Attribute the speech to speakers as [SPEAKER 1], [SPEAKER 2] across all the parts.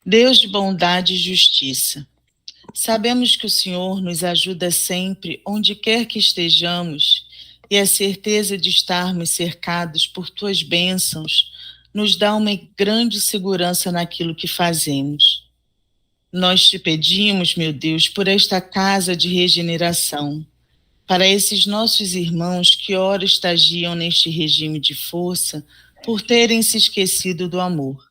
[SPEAKER 1] Deus de bondade e justiça, sabemos que o Senhor nos ajuda sempre, onde quer que estejamos, e a certeza de estarmos cercados por tuas bênçãos nos dá uma grande segurança naquilo que fazemos. Nós te pedimos, meu Deus, por esta casa de regeneração, para esses nossos irmãos que ora estagiam neste regime de força por terem se esquecido do amor.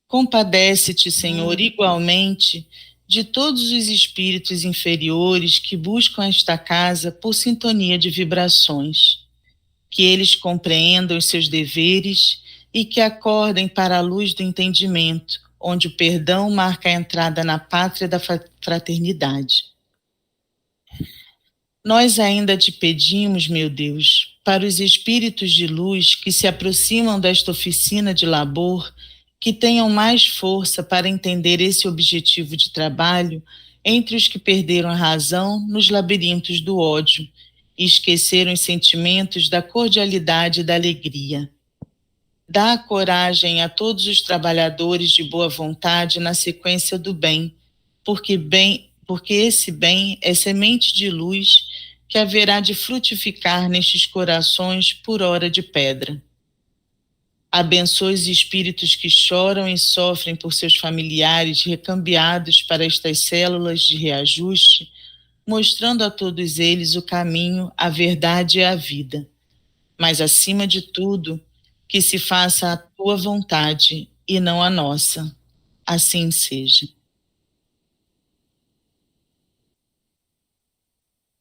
[SPEAKER 1] Compadece-te, Senhor, igualmente de todos os espíritos inferiores que buscam esta casa por sintonia de vibrações, que eles compreendam os seus deveres e que acordem para a luz do entendimento, onde o perdão marca a entrada na pátria da fraternidade. Nós ainda te pedimos, meu Deus, para os espíritos de luz que se aproximam desta oficina de labor, que tenham mais força para entender esse objetivo de trabalho entre os que perderam a razão nos labirintos do ódio e esqueceram os sentimentos da cordialidade e da alegria. Dá coragem a todos os trabalhadores de boa vontade na sequência do porque esse bem é semente de luz que haverá de frutificar nestes corações por hora de pedra. Abençoe os espíritos que choram e sofrem por seus familiares recambiados para estas células de reajuste, mostrando a todos eles o caminho, a verdade e a vida. Mas, acima de tudo, que se faça a tua vontade e não a nossa. Assim seja.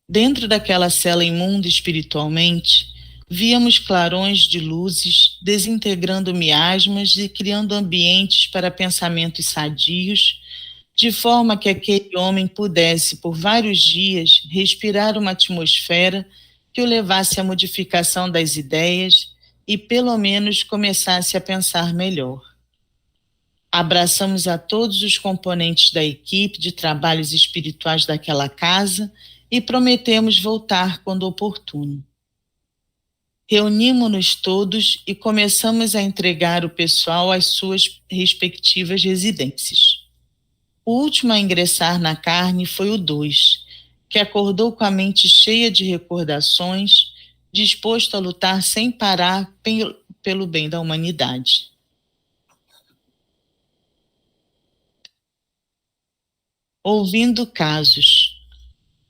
[SPEAKER 1] Dentro daquela cela imunda espiritualmente, víamos clarões de luzes desintegrando miasmas e criando ambientes para pensamentos sadios, de forma que aquele homem pudesse, por vários dias, respirar uma atmosfera que o levasse à modificação das ideias e, pelo menos, começasse a pensar melhor. Abraçamos a todos os componentes da equipe de trabalhos espirituais daquela casa e prometemos voltar quando oportuno. Reunimos-nos todos e começamos a entregar o pessoal às suas respectivas residências. O último a ingressar na carne foi o 2, que acordou com a mente cheia de recordações, disposto a lutar sem parar pelo bem da humanidade. Ouvindo casos.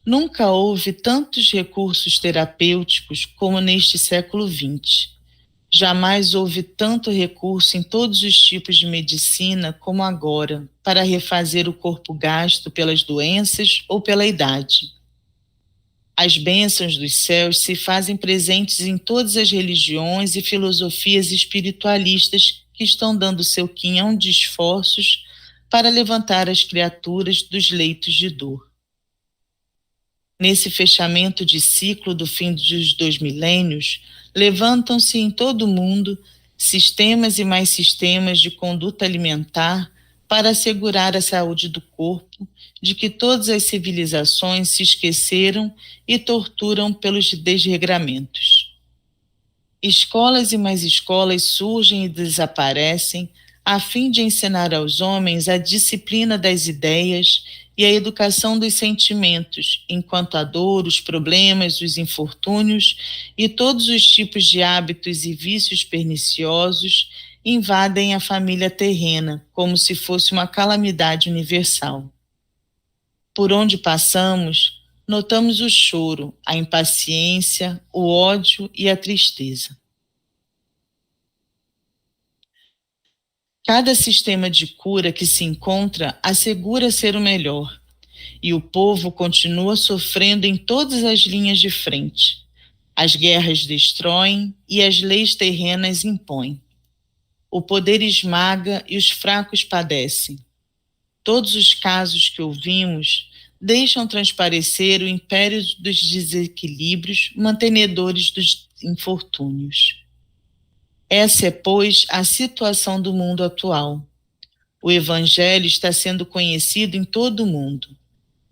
[SPEAKER 1] Nunca houve tantos recursos terapêuticos como neste século XX. Jamais houve tanto recurso em todos os tipos de medicina como agora, para refazer o corpo gasto pelas doenças ou pela idade. As bênçãos dos céus se fazem presentes em todas as religiões e filosofias espiritualistas que estão dando seu quinhão de esforços para levantar as criaturas dos leitos de dor. Nesse fechamento de ciclo do fim dos 2 milênios, levantam-se em todo o mundo sistemas e mais sistemas de conduta alimentar para assegurar a saúde do corpo, de que todas as civilizações se esqueceram e torturam pelos desregramentos. Escolas e mais escolas surgem e desaparecem a fim de ensinar aos homens a disciplina das ideias e a educação dos sentimentos, enquanto a dor, os problemas, os infortúnios e todos os tipos de hábitos e vícios perniciosos invadem a família terrena, como se fosse uma calamidade universal. Por onde passamos, notamos o choro, a impaciência, o ódio e a tristeza. Cada sistema de cura que se encontra assegura ser o melhor, e o povo continua sofrendo em todas as linhas de frente. As guerras destroem e as leis terrenas impõem. O poder esmaga e os fracos padecem. Todos os casos que ouvimos deixam transparecer o império dos desequilíbrios, mantenedores dos infortúnios. Essa é, pois, a situação do mundo atual. O Evangelho está sendo conhecido em todo o mundo.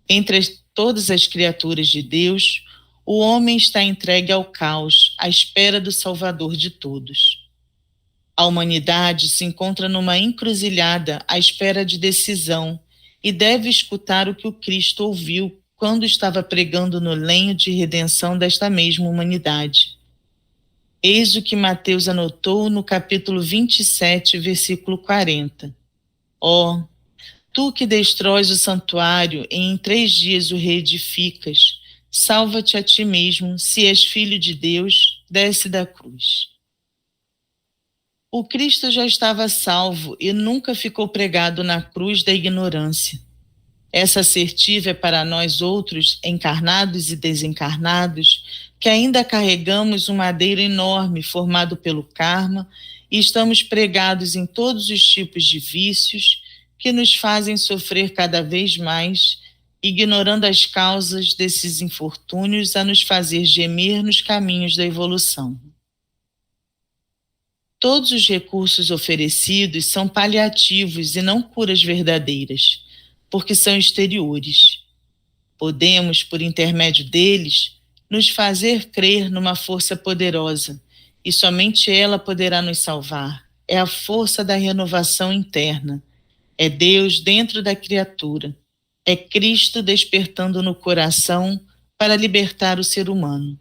[SPEAKER 1] Entre todas as criaturas de Deus, o homem está entregue ao caos, à espera do Salvador de todos. A humanidade se encontra numa encruzilhada à espera de decisão e deve escutar o que o Cristo ouviu quando estava pregando no lenho de redenção desta mesma humanidade. Eis o que Mateus anotou no capítulo 27, versículo 40. Ó, tu que destróis o santuário e em 3 dias o reedificas, salva-te a ti mesmo, se és filho de Deus, desce da cruz. O Cristo já estava salvo e nunca ficou pregado na cruz da ignorância. Essa assertiva é para nós outros, encarnados e desencarnados, que ainda carregamos um madeiro enorme formado pelo karma e estamos pregados em todos os tipos de vícios que nos fazem sofrer cada vez mais, ignorando as causas desses infortúnios a nos fazer gemer nos caminhos da evolução. Todos os recursos oferecidos são paliativos e não curas verdadeiras, porque são exteriores. Podemos, por intermédio deles, nos fazer crer numa força poderosa, e somente ela poderá nos salvar. É a força da renovação interna. É Deus dentro da criatura. É Cristo despertando no coração para libertar o ser humano.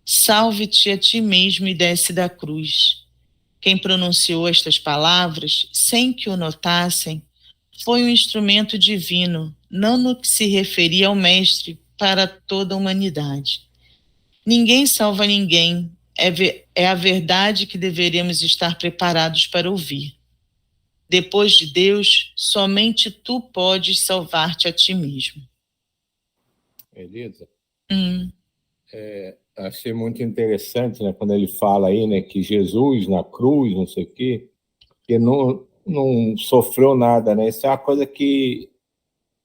[SPEAKER 1] Salve-te a ti mesmo e desce da cruz. Quem pronunciou estas palavras, sem que o notassem, foi um instrumento divino, não no que se referia ao Mestre, para toda a humanidade. Ninguém salva ninguém, é a verdade que deveremos estar preparados para ouvir. Depois de Deus, somente tu podes salvar-te a ti mesmo.
[SPEAKER 2] Elisa, achei muito interessante, né, quando ele fala aí, né, que Jesus na cruz, não sei o quê, que não sofreu nada, né? Isso é uma coisa que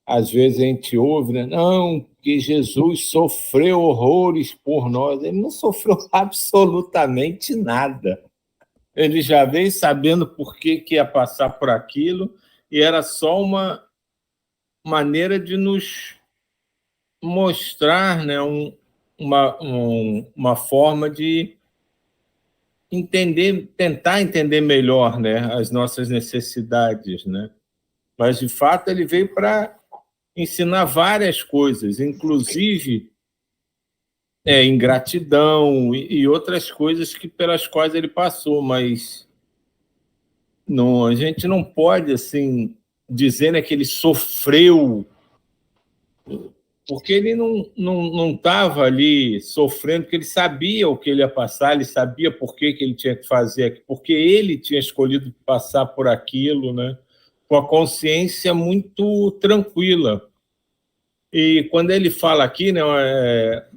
[SPEAKER 2] às vezes a gente ouve, né? Não, que Jesus sofreu horrores por nós. Ele não sofreu absolutamente nada. Ele já veio sabendo por que ia passar por aquilo e era só uma maneira de nos mostrar, né, uma forma de entender, tentar entender melhor, né, as nossas necessidades, né? Mas, de fato, ele veio para ensinar várias coisas, inclusive ingratidão e outras coisas pelas quais ele passou, mas não, a gente não pode assim dizer, né, que ele sofreu, porque ele não estava ali sofrendo, porque ele sabia o que ele ia passar, ele sabia por que ele tinha que fazer, porque ele tinha escolhido passar por aquilo, né, com a consciência muito tranquila. E quando ele fala aqui, né,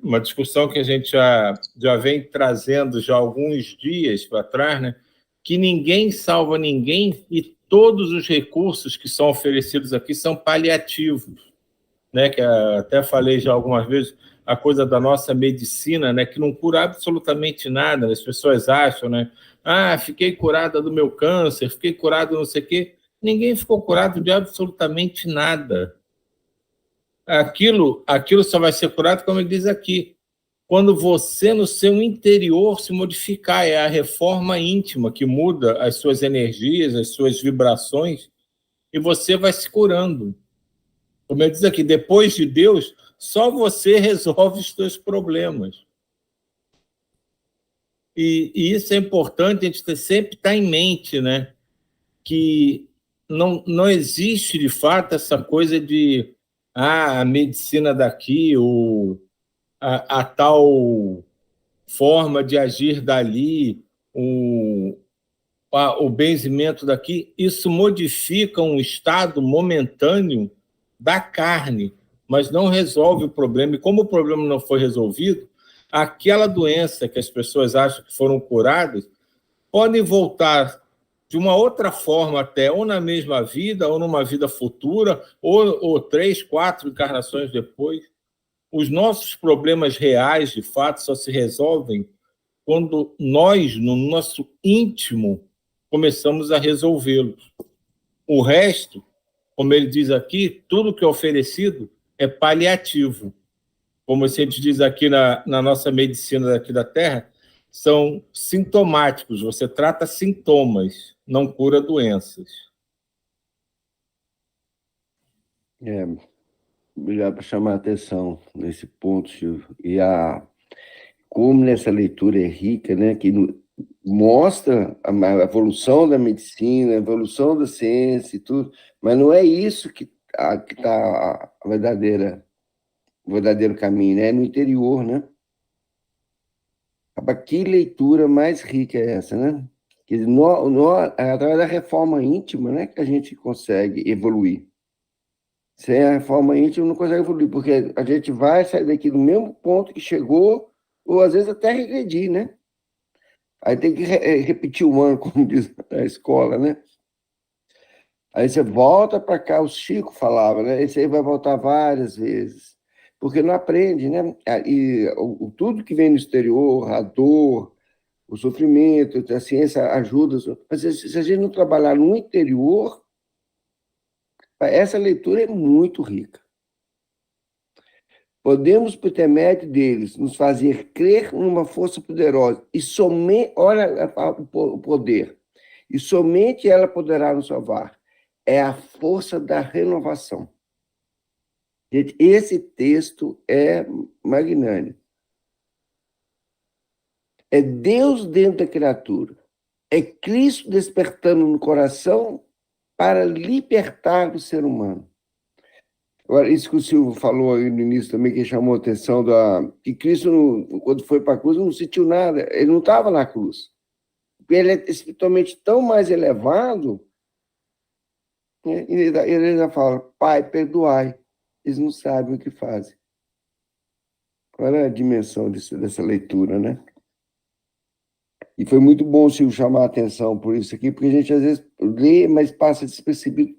[SPEAKER 2] uma discussão que a gente já vem trazendo já há alguns dias para trás, né, que ninguém salva ninguém e todos os recursos que são oferecidos aqui são paliativos, né, que até falei já algumas vezes, a coisa da nossa medicina, né, que não cura absolutamente nada. As pessoas acham, né, fiquei curada do meu câncer, fiquei curado não sei o quê. Ninguém ficou curado de absolutamente nada. Aquilo só vai ser curado, como ele diz aqui, quando você, no seu interior, se modificar. É a reforma íntima que muda as suas energias, as suas vibrações, e você vai se curando. Como ele diz aqui, depois de Deus, só você resolve os seus problemas. E isso é importante a gente sempre estar em mente, né? Que não existe, de fato, essa coisa de a medicina daqui, ou a tal forma de agir dali, o benzimento daqui. Isso modifica um estado momentâneo da carne, mas não resolve o problema. E como o problema não foi resolvido, aquela doença que as pessoas acham que foram curadas pode voltar de uma outra forma até, ou na mesma vida, ou numa vida futura, ou 3, 4 encarnações depois. Os nossos problemas reais, de fato, só se resolvem quando nós, no nosso íntimo, começamos a resolvê-los. O resto, como ele diz aqui, tudo que é oferecido é paliativo. Como a gente diz aqui na nossa medicina daqui da Terra, são sintomáticos, você trata sintomas, não cura doenças.
[SPEAKER 3] Obrigado por chamar a atenção nesse ponto, Silvio. E como nessa leitura é rica, né, que mostra a evolução da medicina, a evolução da ciência e tudo, mas não é isso que está o verdadeiro caminho, né? É no interior, né? Que leitura mais rica é essa, né? Quer dizer, através da reforma íntima, né, que a gente consegue evoluir. Sem a reforma íntima não consegue evoluir, porque a gente vai sair daqui do mesmo ponto que chegou, ou às vezes até regredir, né? Aí tem que repetir o ano, como diz a escola, né? Aí você volta para cá, o Chico falava, né? Esse aí vai voltar várias vezes, porque não aprende, né? E tudo que vem no exterior, a dor, o sofrimento, a ciência ajuda, mas se a gente não trabalhar no interior, essa leitura é muito rica. Podemos, por intermédio deles, nos fazer crer numa força poderosa, e somente, olha o poder, e somente ela poderá nos salvar. É a força da renovação. Gente, esse texto é magnânimo. É Deus dentro da criatura. É Cristo despertando no coração para libertar o ser humano. Agora, isso que o Silvio falou aí no início também, que chamou a atenção, que Cristo, quando foi para a cruz, não sentiu nada, ele não estava na cruz. Ele é espiritualmente tão mais elevado, né? Ele ainda fala, Pai, perdoai, eles não sabem o que fazem. Olha a dimensão dessa leitura, né? E foi muito bom o Silvio chamar a atenção por isso aqui, porque a gente às vezes lê, mas passa despercebido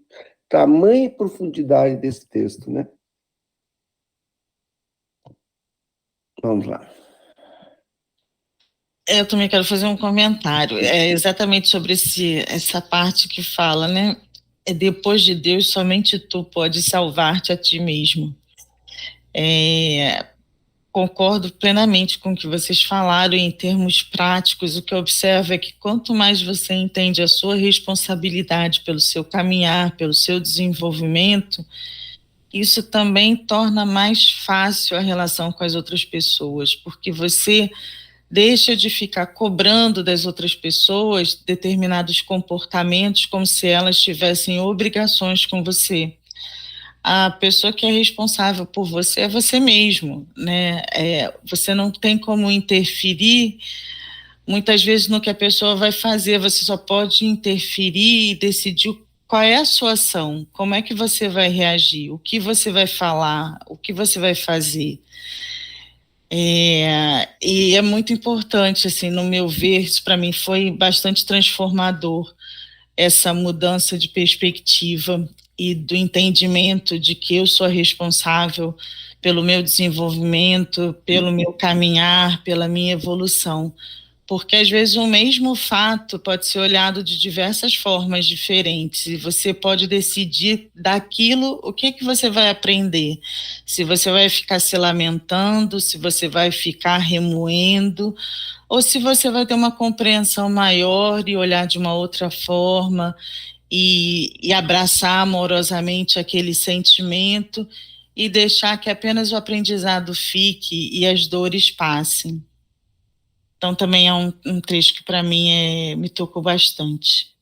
[SPEAKER 3] tamanha profundidade desse texto, né? Vamos lá.
[SPEAKER 1] Eu também quero fazer um comentário. É exatamente sobre essa parte que fala, né? É depois de Deus, somente tu pode salvar-te a ti mesmo. Concordo plenamente com o que vocês falaram em termos práticos. O que eu observo é que quanto mais você entende a sua responsabilidade pelo seu caminhar, pelo seu desenvolvimento, isso também torna mais fácil a relação com as outras pessoas, porque você deixa de ficar cobrando das outras pessoas determinados comportamentos como se elas tivessem obrigações com você. A pessoa que é responsável por você é você mesmo, né? Você não tem como interferir, muitas vezes, no que a pessoa vai fazer, você só pode interferir e decidir qual é a sua ação, como é que você vai reagir, o que você vai falar, o que você vai fazer. E é muito importante, assim, no meu ver, isso para mim foi bastante transformador, essa mudança de perspectiva e do entendimento de que eu sou responsável pelo meu desenvolvimento, pelo meu caminhar, pela minha evolução. Porque às vezes o mesmo fato pode ser olhado de diversas formas diferentes e você pode decidir daquilo o que você vai aprender. Se você vai ficar se lamentando, se você vai ficar remoendo, ou se você vai ter uma compreensão maior e olhar de uma outra forma e abraçar amorosamente aquele sentimento e deixar que apenas o aprendizado fique e as dores passem. Então, também é um trecho que, para mim, me tocou bastante.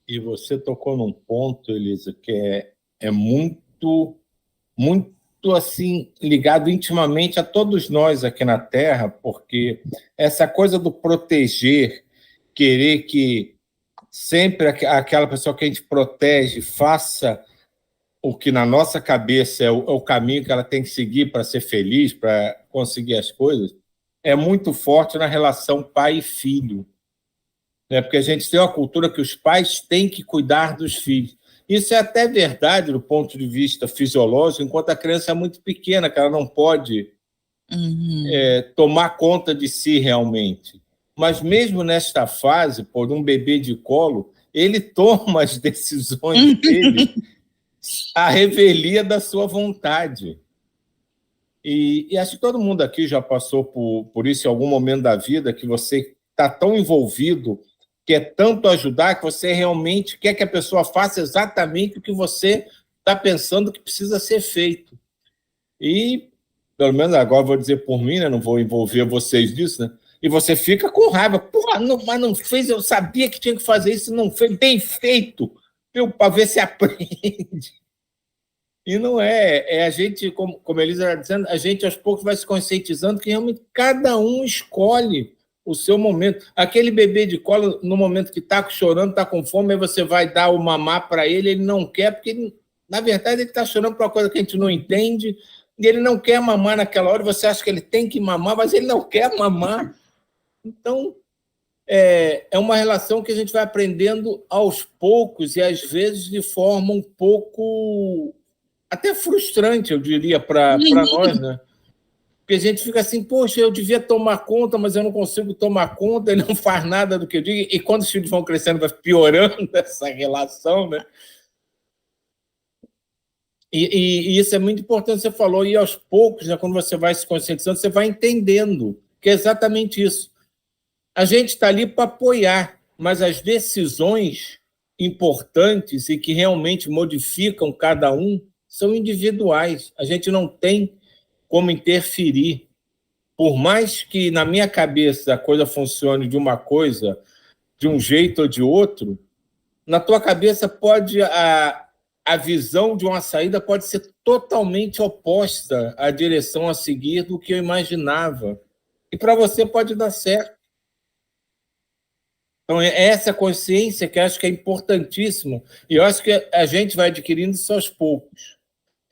[SPEAKER 2] E você tocou num ponto, Elisa, que é muito, muito assim, ligado intimamente a todos nós aqui na Terra, porque essa coisa do proteger, querer que sempre aquela pessoa que a gente protege faça o que na nossa cabeça é o caminho que ela tem que seguir para ser feliz, para conseguir as coisas, é muito forte na relação pai e filho, né? Porque a gente tem uma cultura que os pais têm que cuidar dos filhos. Isso é até verdade do ponto de vista fisiológico, enquanto a criança é muito pequena, que ela não pode tomar conta de si realmente. Mas mesmo nesta fase, por um bebê de colo, ele toma as decisões dele à revelia da sua vontade. E acho que todo mundo aqui já passou por isso em algum momento da vida, que você está tão envolvido, quer tanto ajudar, que você realmente quer que a pessoa faça exatamente o que você está pensando que precisa ser feito. E, pelo menos agora vou dizer por mim, né? Não vou envolver vocês nisso, né? E você fica com raiva. Porra, mas não fez, eu sabia que tinha que fazer isso, não fez, bem feito, para ver se aprende. E não é a gente, como a Elisa está dizendo, a gente aos poucos vai se conscientizando que realmente cada um escolhe o seu momento. Aquele bebê de colo, no momento que está chorando, está com fome, aí você vai dar o mamar para ele não quer, porque, na verdade, ele está chorando por uma coisa que a gente não entende, e ele não quer mamar naquela hora, você acha que ele tem que mamar, mas ele não quer mamar. Então, é uma relação que a gente vai aprendendo aos poucos e, às vezes, de forma um pouco até frustrante, eu diria, para nós, né? Porque a gente fica assim, poxa, eu devia tomar conta, mas eu não consigo tomar conta, ele não faz nada do que eu digo, e quando os filhos vão crescendo, vai piorando essa relação, né? E isso é muito importante, você falou, e aos poucos, né, quando você vai se conscientizando, você vai entendendo que é exatamente isso. A gente está ali para apoiar, mas as decisões importantes e que realmente modificam cada um são individuais. A gente não tem como interferir. Por mais que na minha cabeça a coisa funcione de uma coisa, de um jeito ou de outro, na tua cabeça pode a visão de uma saída pode ser totalmente oposta à direção a seguir do que eu imaginava. E para você pode dar certo. Então, é essa consciência que eu acho que é importantíssimo. E eu acho que a gente vai adquirindo isso aos poucos.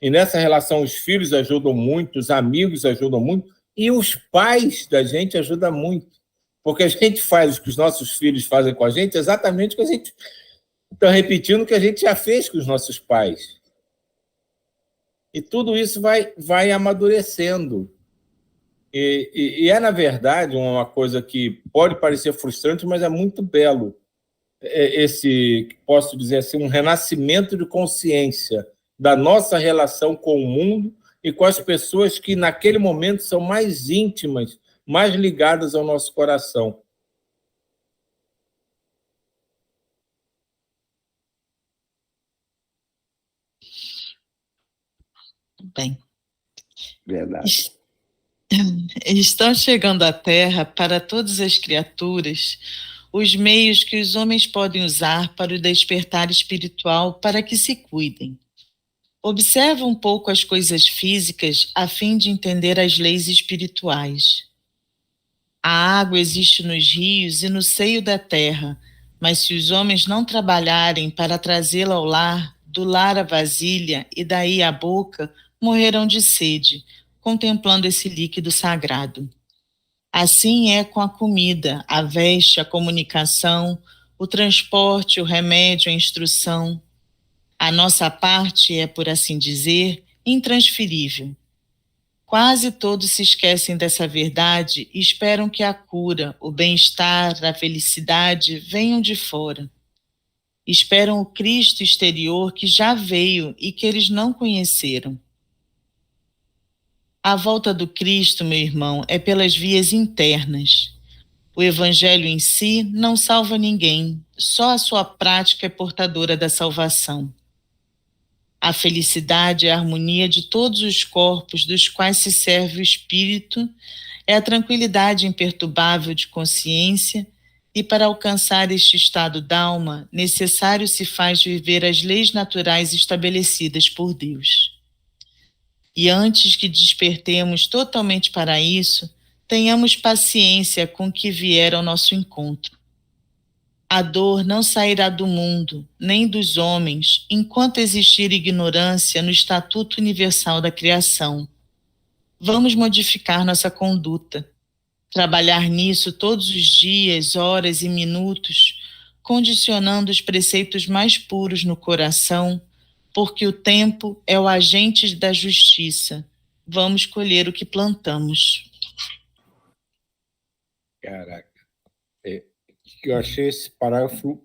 [SPEAKER 2] E nessa relação, os filhos ajudam muito, os amigos ajudam muito, e os pais da gente ajudam muito. Porque a gente faz o que os nossos filhos fazem com a gente, exatamente o que a gente está repetindo, o que a gente já fez com os nossos pais. E tudo isso vai amadurecendo. E é, na verdade, uma coisa que pode parecer frustrante, mas é muito belo. Esse, posso dizer assim, um renascimento de consciência da nossa relação com o mundo e com as pessoas que, naquele momento, são mais íntimas, mais ligadas ao nosso coração.
[SPEAKER 1] Bem,
[SPEAKER 3] Verdade.
[SPEAKER 1] estão chegando à Terra para todas as criaturas os meios que os homens podem usar para o despertar espiritual para que se cuidem. Observa um pouco as coisas físicas a fim de entender as leis espirituais. A água existe nos rios e no seio da terra, mas se os homens não trabalharem para trazê-la ao lar, do lar à vasilha e daí à boca, morrerão de sede, contemplando esse líquido sagrado. Assim é com a comida, a veste, a comunicação, o transporte, o remédio, a instrução. A nossa parte é, por assim dizer, intransferível. Quase todos se esquecem dessa verdade e esperam que a cura, o bem-estar, a felicidade venham de fora. Esperam o Cristo exterior que já veio e que eles não conheceram. A volta do Cristo, meu irmão, é pelas vias internas. O Evangelho em si não salva ninguém, só a sua prática é portadora da salvação. A felicidade é a harmonia de todos os corpos dos quais se serve o Espírito, é a tranquilidade imperturbável de consciência, e para alcançar este estado d'alma, necessário se faz viver as leis naturais estabelecidas por Deus. E antes que despertemos totalmente para isso, tenhamos paciência com o que vier ao nosso encontro. A dor não sairá do mundo, nem dos homens, enquanto existir ignorância no estatuto universal da criação. Vamos modificar nossa conduta, trabalhar nisso todos os dias, horas e minutos, condicionando os preceitos mais puros no coração, porque o tempo é o agente da justiça. Vamos colher o que plantamos.
[SPEAKER 2] Caraca, eu achei esse parágrafo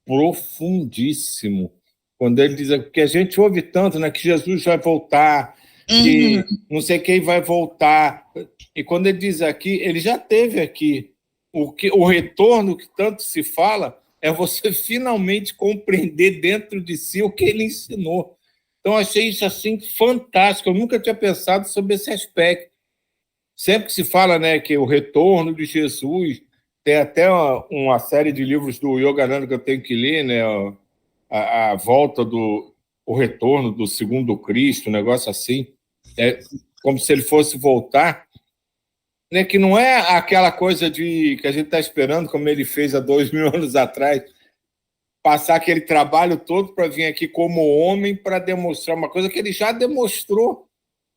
[SPEAKER 2] profundíssimo. Quando ele diz que a gente ouve tanto, né, que Jesus vai voltar, que
[SPEAKER 1] Uhum.
[SPEAKER 2] não sei quem vai voltar. E quando ele diz aqui, ele já teve aqui. O retorno que tanto se fala é você finalmente compreender dentro de si o que ele ensinou. Então, achei isso assim fantástico. Eu nunca tinha pensado sobre esse aspecto. Sempre que se fala, né, que o retorno de Jesus, tem até uma série de livros do Yogananda que eu tenho que ler, né, a volta o retorno do segundo Cristo, um negócio assim, é como se ele fosse voltar, né, que não é aquela coisa de que a gente está esperando, como ele fez há 2000 anos atrás, passar aquele trabalho todo para vir aqui como homem para demonstrar uma coisa que ele já demonstrou,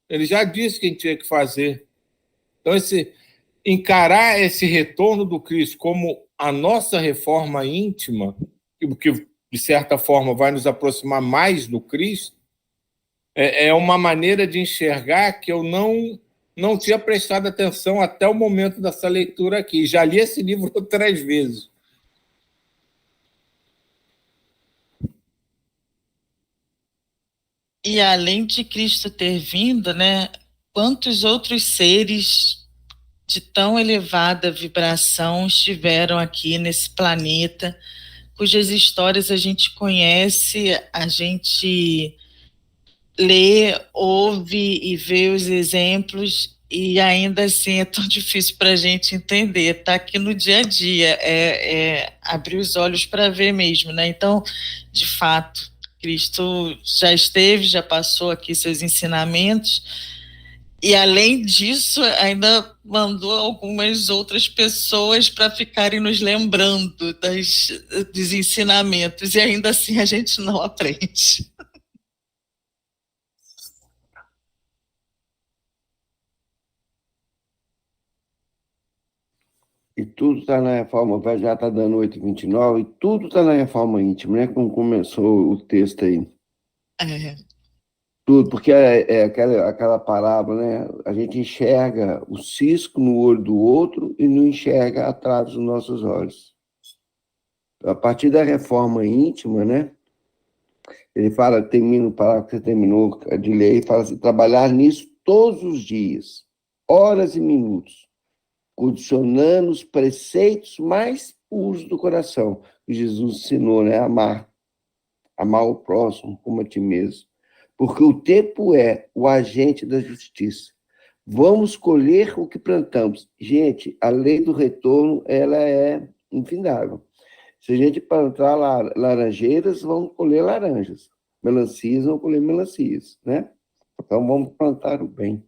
[SPEAKER 2] ele já disse que a gente tinha que fazer. Então, encarar esse retorno do Cristo como a nossa reforma íntima, que de certa forma vai nos aproximar mais do Cristo, é uma maneira de enxergar que eu não tinha prestado atenção até o momento dessa leitura aqui. Já li esse livro 3 vezes.
[SPEAKER 1] E além de Cristo ter vindo, né, quantos outros seres de tão elevada vibração estiveram aqui nesse planeta, cujas histórias a gente conhece, a gente lê, ouve e vê os exemplos, e ainda assim é tão difícil para a gente entender. Está aqui no dia a dia, é abrir os olhos para ver mesmo, né? Então, de fato, Cristo já esteve, já passou aqui seus ensinamentos, e além disso, ainda mandou algumas outras pessoas para ficarem nos lembrando dos ensinamentos, e ainda assim a gente não aprende.
[SPEAKER 3] E tudo está na reforma, já está dando 8h29, e tudo está na reforma íntima, né? Como começou o texto aí.
[SPEAKER 1] É.
[SPEAKER 3] Tudo, porque é aquela parábola, né? A gente enxerga o cisco no olho do outro e não enxerga atrás dos nossos olhos. A partir da reforma íntima, né? Ele fala, termina o parágrafo que você terminou de ler, e fala assim, trabalhar nisso todos os dias, horas e minutos, condicionando os preceitos mais puros do coração, que Jesus ensinou, né? Amar o próximo como a ti mesmo. Porque o tempo é o agente da justiça. Vamos colher o que plantamos. Gente, a lei do retorno, ela é infindável. Se a gente plantar laranjeiras, vamos colher laranjas. Melancias, vamos colher melancias, né? Então, vamos plantar o bem.